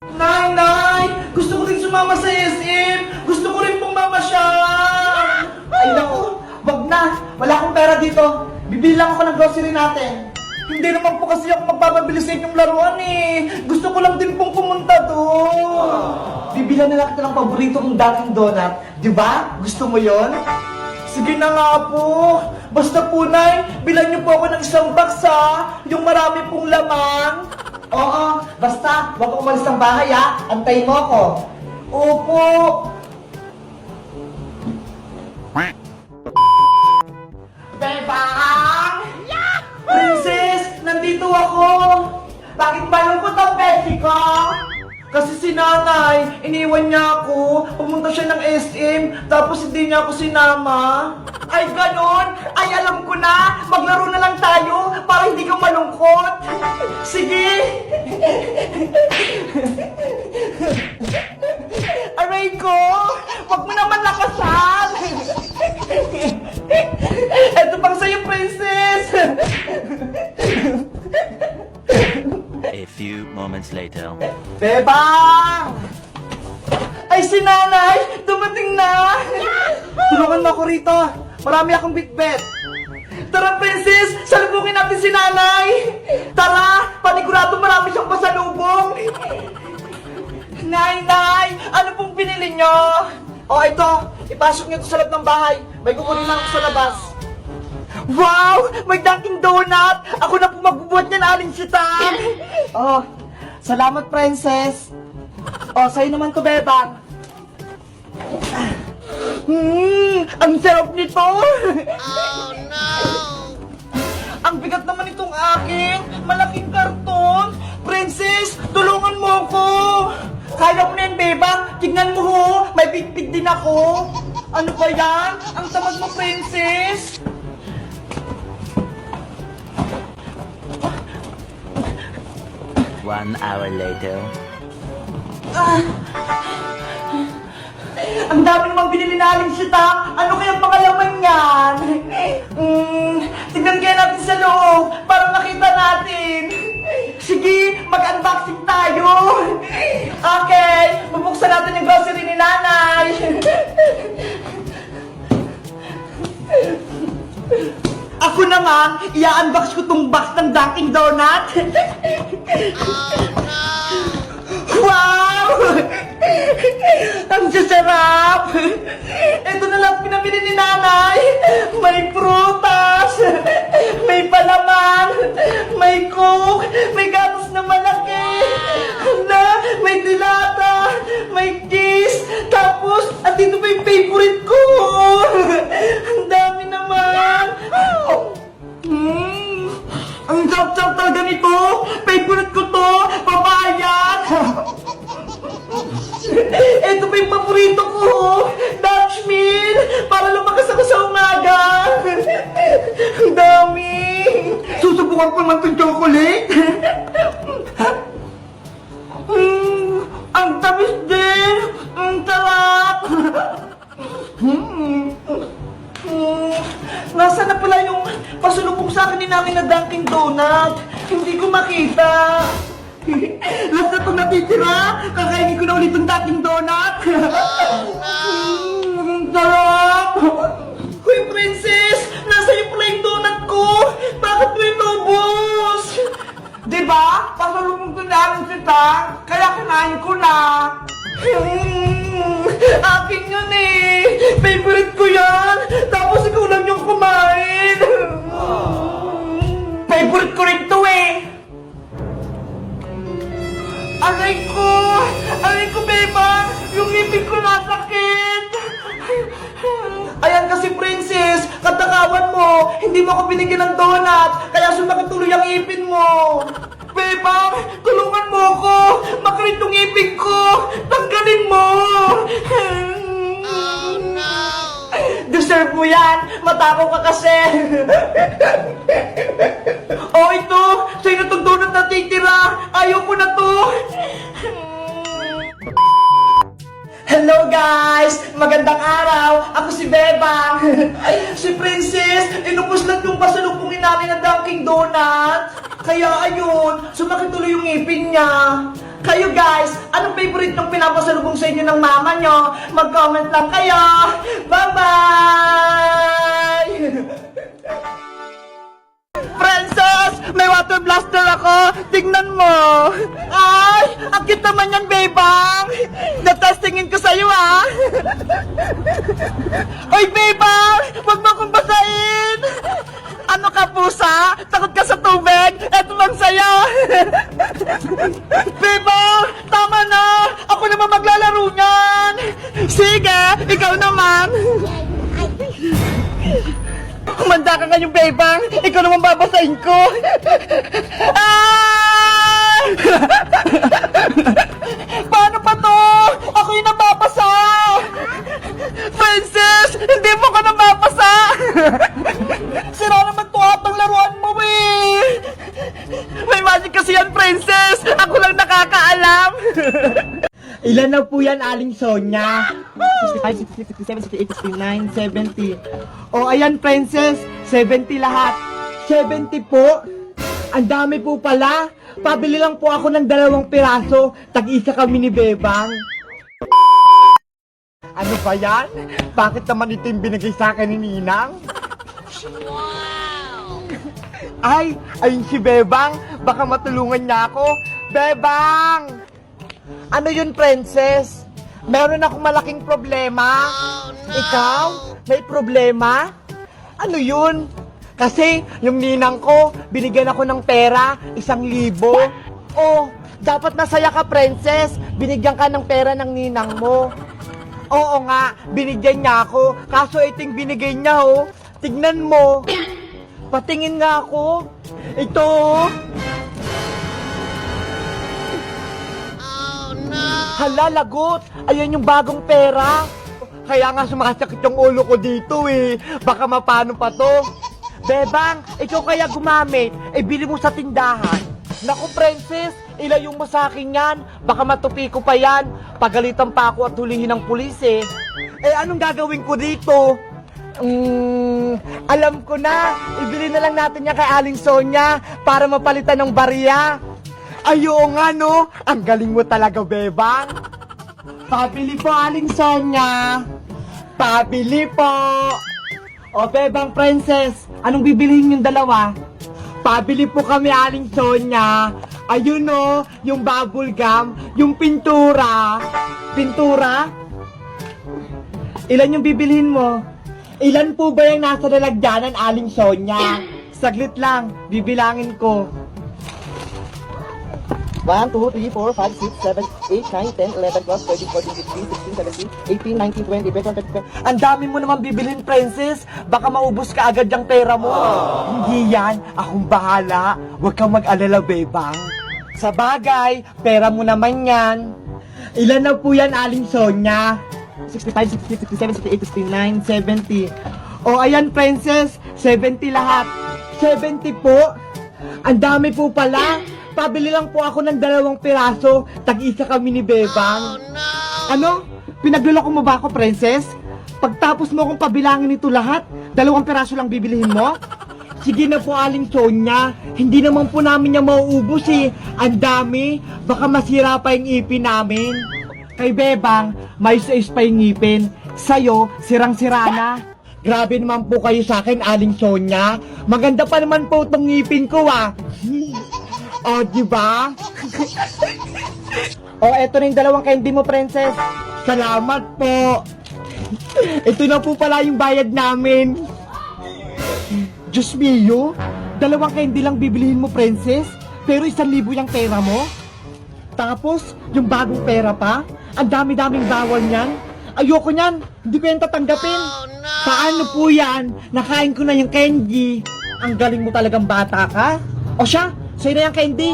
Nay, Nay! Gusto ko rin sumama sa SM! Gusto ko rin pong mamasyal! Ay naku, wag na! Wala akong pera dito! Bibili lang ako ng grocery natin! Hindi naman po kasi ako magpapabili sa inyong laruan eh! Gusto ko lang din pong pumunta doon! Bibilan na lang kita ng paborito kong Dunkin' Donut. Di ba? Gusto mo yon? Sige na nga po! Basta po, Nay, bilan niyo po ako ng isang box ha! Yung marami pong laman! Oo, basta, huwag kang umalis ng bahay ha! Antayin mo ako! Opo! Bebang! Princess, nandito ako! Bakit malungkot ang Becky ko? Kasi si nanay, iniwan niya ako, pumunta siya ng SM, tapos hindi niya ako sinama. Ay, ganon! Ay, alam ko na! Maglaro na lang tayo para hindi ka malungkot! Sige! Aray ko! Wag mo naman lakasan! Ito pang sa'yo, princess! A few moments later. Bebang! Ay, si nanay! Dumating na! Tulungan mo ako rito! Marami akong bitbit! Tara, princess! Salubungin natin si nanay! Tara! Panigurado marami siyang pasalubong! Nay! Ano pong pinili nyo? O, ito! Ipasok nyo ito sa loob ng bahay! May kukunin lang ako sa labas! Wow! May Dunkin' Donut! Ako na po magbubuhat niyan, Aling Sitang! Oh, salamat, princess! Oh, sa'yo naman to, Bebang! Ang sarap nito! Oh, no! Ang bigat naman itong aking malaking karton! Princess, tulungan mo ako! Kaya mo na yan, Bebang! Tignan mo ho! May bitbit din ako! Ano ba yan? Ang tamad mo, princess! 1 hour later. Ang dami namang binili na Aling Sita! Ano kaya pangalaman yan? Tignan kaya natin sa loob para makita natin! Sige, mag-unboxing tayo! Okay, bubuksan natin yung grocery ni nanay! Ako naman, i-unbox ko tong box ng Dunkin' Donut! Wow! Ang sasarap! Ito na lang pinamili ni nanay! May prutas! May palaman! May coke! May gatas na malaki! Hala! May dilata! May cheese! Tapos, andito pa yung favorite ko! Ang dami naman! Ang sarap-sarap talaga nito! Favorite ko to! Papayat! Ito pa yung paborito ko! Dutch Mill! Para lumakas ako sa umaga! Ang dami! Susubukan ko naman itong chocolate! Ang tamis din! Ang sarap! Nasaan na pala yung pasalubong sa akin ni namin na Dunkin' Donut? Hindi ko makita! Last na itong natitira! Kakainin ko na ulit yung Dunkin' Donut! Ang sarap! Hoy, princess! Nasaan yung pala yung donut ko? Bakit mo inubos? Diba? Pasalubong ko na ang sitang, kaya kinain ko na! Akin yun eh! Favorite ko yan! Tapos ikaw lang yung kumain! Favorite ko rin to eh! Aray ko! Aray ko, Beba! Yung ngipin ko nasakit! Ayan kasi, princess! Katakawan mo! Hindi mo ako binigyan ng donut! Kaya sumakit tuloy ang ngipin mo! Beba! Tulungan mo ako! Makalit yung ngipin ko! Tanggalin mo! Oh, no! Deserve mo yan! Matakaw ka kasi! Oh, ito! Sa'yo na itong donut na titira! Ayaw ko na to! Hello guys! Magandang araw! Ako si Bebang! Si Princess, inubos lang yung pasalubungin namin na Dunkin' Donut! Kaya ayun, sumakit tuloy yung ngipin niya! Kayo guys, anong favorite ng pinapasalubong sa inyo ng mama nyo? Mag-comment lang kayo. Bye-bye! Princess! May water blaster ako! Tingnan mo! Ay! Ang cute naman yan, bebang! Natestingin ko sa'yo, ah! Oy, bebang! Huwag mo akong basahin! Ano ka, pusa? Takot ka sa tubig? Eto lang sa'yo! Bebang! Tama na! Ako naman maglalaro niyan! Sige! Ikaw naman! Kumanda ka ngayong bebang! Ikaw naman babasahin ko! Ah! Paano pa to? Ako yung nababasa! Princess! Hindi mo ko nababasa! Sira naman to atang laruan mo eh! May magic kasi yan, Princess! Ako lang nakakaalam! Ilan na po yan, Aling Sonya? 65, 66, 67, 68, 69, 70. O, ayan, Princess. 70 lahat. 70 po. Ang dami po pala. Pabili lang po ako ng 2 piraso. Tag-isa kami ni Bebang. Ano ba yan? Bakit naman ito yung binigay sa akin ni Ninang? Ay, ayun si Bebang. Baka matulungan niya ako. Bebang! Ano yun, Princess? Meron akong malaking problema. Ikaw? May problema? Ano yun? Kasi yung ninang ko, binigyan ako ng pera, 1,000. Oh, dapat masaya ka, Princess. Binigyan ka ng pera ng ninang mo. Oo nga, binigyan niya ako. Kaso iting binigay niya, oh. Tignan mo. Patingin nga ako. Ito, oh. Hala, lagot! Ayan yung bagong pera! Kaya nga sumakasakit yung ulo ko dito eh. Baka mapano pa to. Bebang, ikaw kaya gumamit. Eh, bili mo sa tindahan. Naku, Princess, ilayo mo sa akin yan. Baka matupi ko pa yan. Pagalitan pa ako at hulihin ng pulis eh. Eh, anong gagawin ko dito? Alam ko na. Ibili na lang natin yan kay Aling Sonya para mapalitan ng bariya. Ayo nga no, ang galing mo talaga, Bebang. Pabili po, Aling Sonya. Pabili po. O, Bebang Princess, anong bibilihin yung 2? Pabili po kami, Aling Sonya. Ayun no, yung bubble gum, yung pintura. Pintura? Ilan yung bibilihin mo? Ilan po ba yung nasa lalagyanan, Aling Sonya? Saglit lang, bibilangin ko. 1, 2, 3, 4, 5, 6, 7, 8, 9, 10, 11, 12, 13, 14, 15, 16, 17, 18, 19, 20, 21, 22. Ang dami mo naman bibilhin, Princess. Baka maubos ka agad yung pera mo. Hindi yan. Akong bahala. Huwag kang mag-alala, Bebang. Sa bagay, pera mo naman yan. Ilan na po yan, Aling Sonya? 65, 66, 67, 68, 69, 70. O, ayan, Princess. 70 lahat. 70 po. Ang dami po pala. Pabili lang po ako ng 2 piraso. Tag-isa kami ni Bebang. Ano? Pinagluloko mo ba ako, Princess? Pagtapos mo akong pabilangin ito lahat, 2 piraso lang bibilihin mo? Sige na po, Aling Sonya. Hindi naman po namin yung mauubos eh. Ang dami. Baka masira pa yung ipin namin. Kay Bebang, may sais pa yung ngipin. Sa'yo, sirang-sira na. Grabe naman po kayo sa akin, Aling Sonya. Maganda pa naman po itong ngipin ko, ah. O, diba? O, eto na yung 2 candy mo, Princess. Salamat po. Ito na po pala yung bayad namin. Diyos mio, 2 candy lang bibilihin mo, Princess. Pero 1,000 yung pera mo. Tapos, yung bagong pera pa. Ang dami-daming bawal niyan. Ayoko niyan. Hindi ko yan tatanggapin. Paano po yan? Nakain ko na yung candy. Ang galing mo talagang bata ka. O siya, sa'yo na yung candy.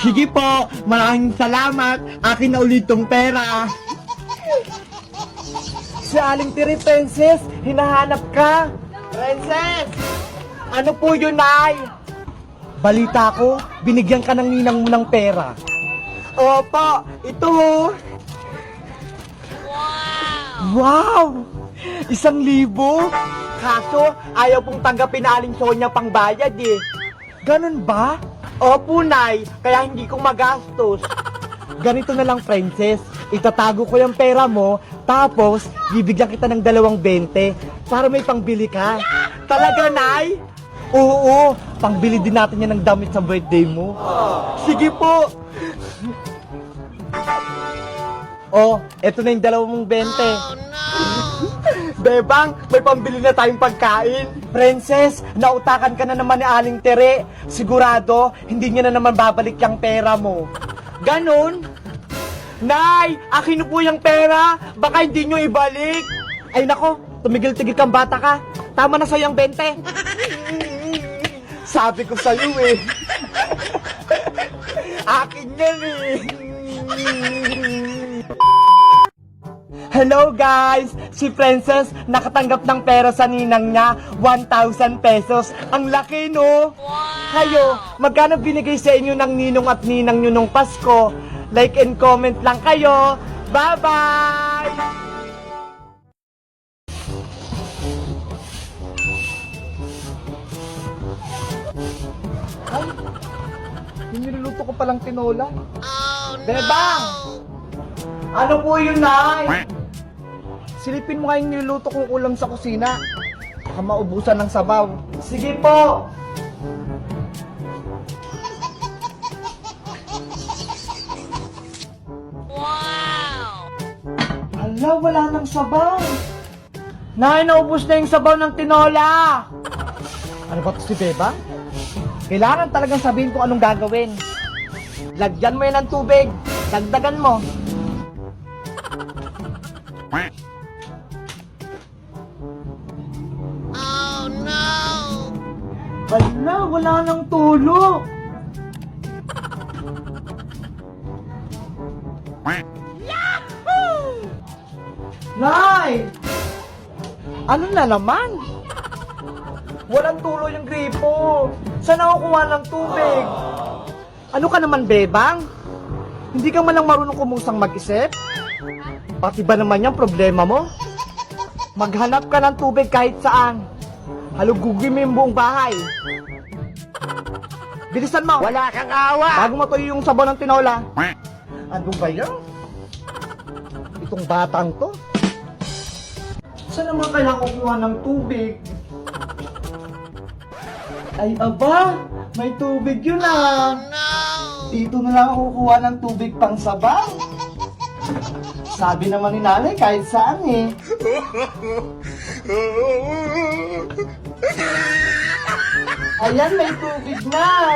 Sige po, maraming salamat. Akin na ulit tong pera. Si Aling Tiri, Princess, hinahanap ka. Princess! Ano po yun, Nay? Balita ko, binigyan ka ng ninang mo ng pera. Opo, ito. Wow! 1,000? Kaso, ayaw pong tanggapin na Aling Sonya pang bayad eh. Ganun ba? Opo, Nay. Kaya hindi ko magastos. Ganito na lang, princess. Itatago ko yung pera mo, tapos bibigyan kita ng 220 para may pangbili ka. Talaga, Nay? Oo, pangbili din natin yan ng damit sa birthday mo. Sige po. Oh, eto na yung 220. Bebang, may pambili na tayong pagkain. Princess, nautakan ka na naman ni Aling Tere. Sigurado, hindi niya na naman babalik yung pera mo. Ganon? Nay, akin na po yung pera. Baka hindi nyo ibalik. Ay nako, tumigil-tigil kang bata ka. Tama na sa'yo yung 20. Sabi ko sa'yo eh. Akin yan eh. Hello guys! Si Princess nakatanggap ng pera sa ninang niya, 1,000 pesos. Ang laki no? Kayo, magkano binigay sa inyo ng ninong at ninang nyo nung Pasko? Like and comment lang kayo. Bye-bye! Ay, yung niluluto ko palang tinola. Bebang! Ano po yun, Nay? Silipin mo kayong niluto kong ulam sa kusina. Baka maubusan ng sabaw. Sige po! Wow! Hala, wala nang sabaw. Nay, naubos na yung sabaw ng tinola. Ano ba ito si Beba? Kailangan talagang sabihin kung anong gagawin. Lagyan mo yan ng tubig. Dagdagan mo. Oh no! Hala, wala nang tulo. Yahoo! Nay! Ano na naman? Walang tulo yung gripo. Saan ako kuha ng tubig? Ano ka naman, Bebang? Hindi ka man lang marunong kumusang mag-isip? Pati ba naman yung problema mo? Maghanap ka ng tubig kahit saan. Halugugin mo yung buong bahay. Bilisan mo! Wala kang awa! Bago matuyo yung sabaw ng tinola. Ano ba yan? Itong batang to? Saan naman kaya kukuha ng tubig? Ay aba, may tubig yun ah. Dito na lang ako kukuha ng tubig pang sabaw. Sabi naman ni nanay kahit saan eh. Ayan, may tubig na.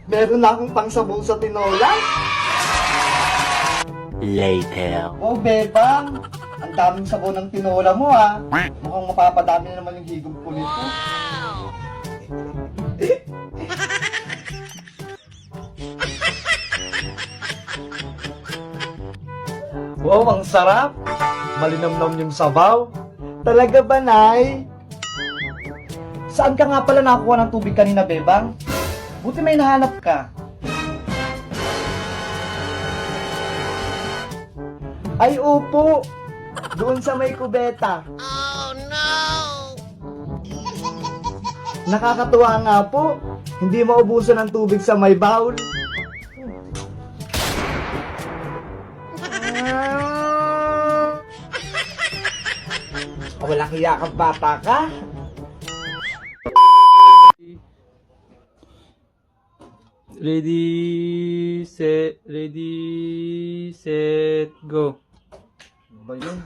Meron na akong pangsabaw sa tinola. Later. Oh, Bebang. Ang daming sabaw ng tinola mo ah. Mukhang mapapadami na naman yung higop ko nito. Wow, ang sarap. Malinamnam yung sabaw. Talaga ba, Nay? Saan ka nga pala nakuha ng tubig kanina, Bebang? Buti may nahanap ka. Ay, opo. Doon sa may kubeta. Oh, no! Nakakatuwa nga po. Hindi maubusan ng tubig sa may bowl. Wala kaya kang bata ka? Ready, set, go. Ba yun?